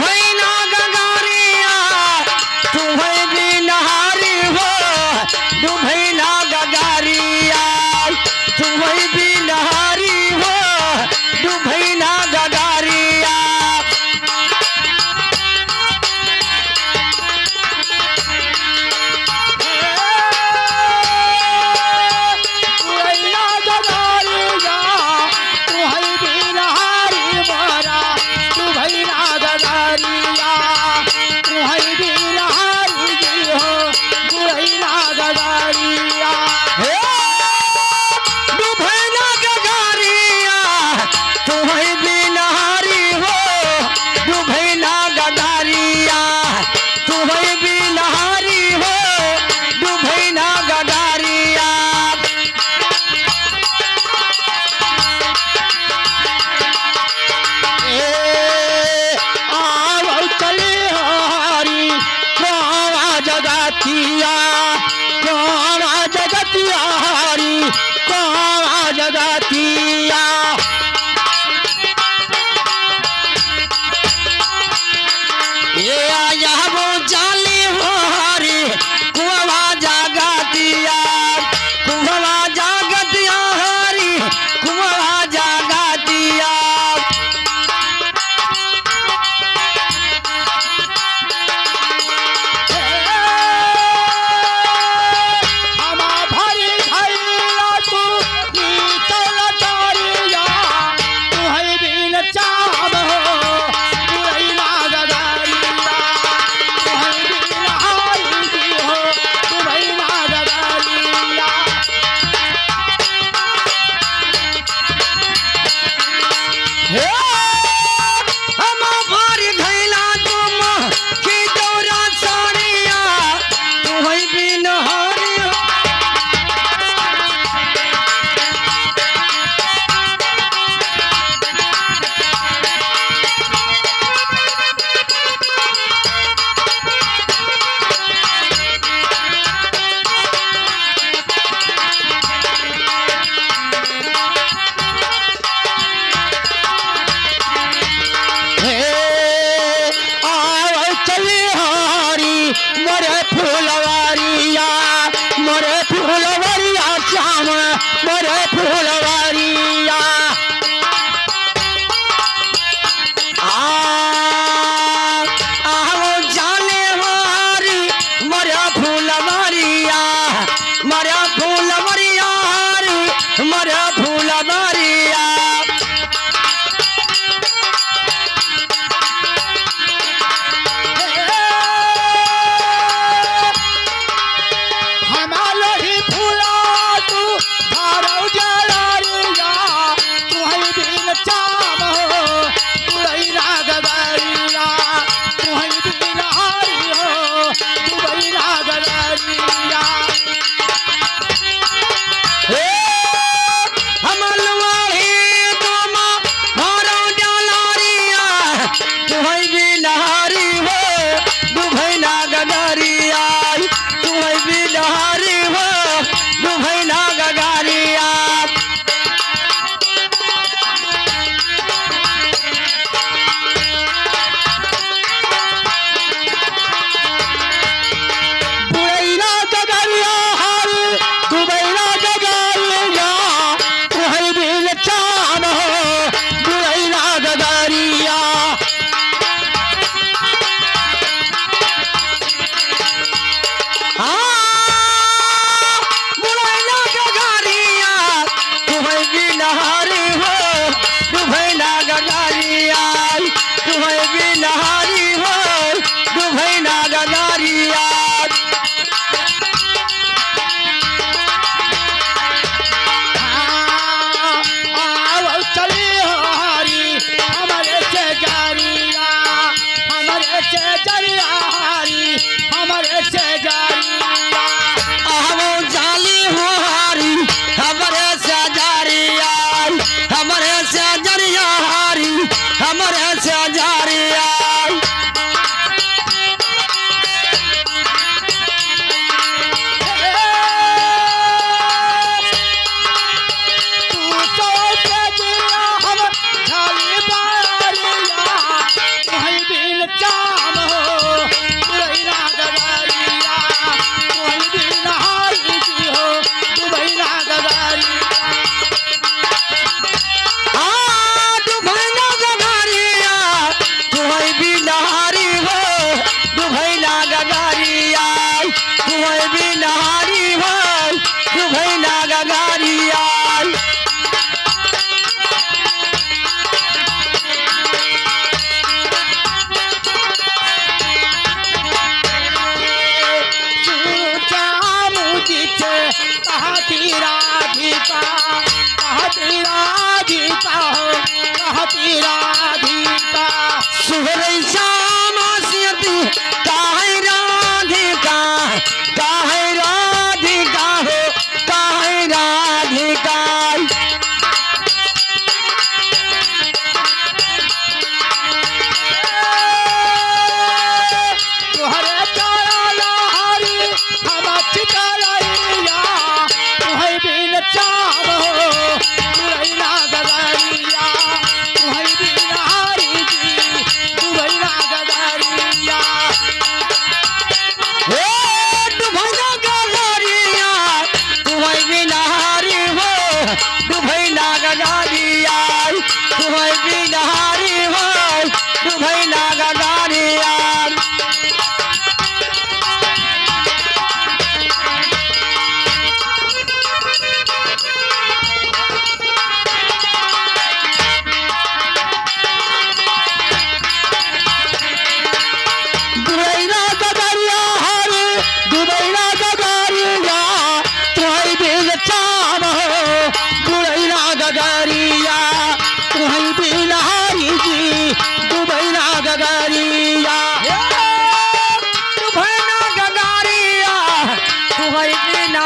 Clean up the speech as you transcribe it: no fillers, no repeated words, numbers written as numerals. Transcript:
दुभैना गगारिया तू है बिनहारी हो दुभैना गगारिया तू है बिनहारी हो दुभैना गगारिया राधिका हो कहती राधिका सुहरे श्याम सियती काहे राधिका हो काहे राधिका तुहरे प्यारा लहरी हम चितरैया तुहै बिन चाव हो तुरैना गगरिया तुहै बिन हरि जी तुरैना गगरिया हे डुभैना गगरिया तुहै बिनहारी हो डुभैना गगरिया तुहै बिनहारी हो डुभैना गगरिया दुबैना गगरिया हरे दुबैना गगरिया तुहै बिन चाव हो दुबैना गगरिया तुहै बिन हरि जी दुबैना गगरिया दुबैना गगरिया तुहै बिन